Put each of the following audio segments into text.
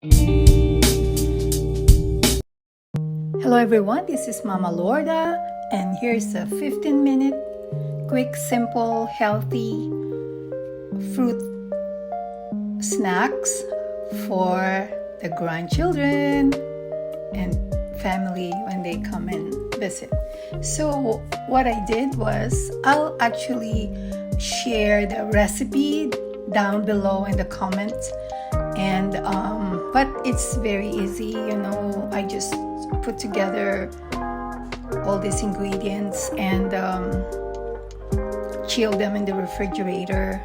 Hello everyone, this is Mama Lorda, and here's a 15-minute quick, simple, healthy fruit snacks for the grandchildren and family when they come and visit. So what I did was I'll actually share the recipe down below in the comments, and but it's very easy, I just put together all these ingredients and chill them in the refrigerator,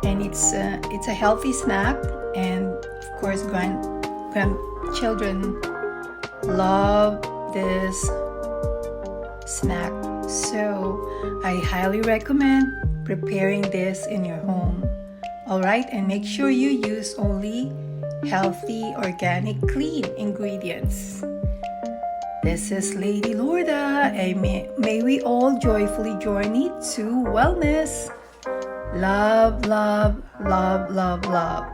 and it's a healthy snack, and of course grandchildren love this snack, so I highly recommend preparing this in your home. All right, and make sure you use only healthy, organic, clean ingredients. This is Lady Lorda, and may we all joyfully journey to wellness. Love, love, love, love, love.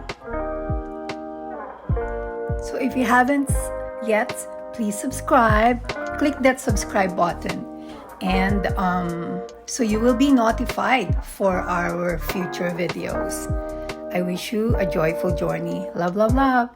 So if you haven't yet, please subscribe. Click that subscribe button, and so you will be notified for our future videos. I wish you a joyful journey. Love, love, love.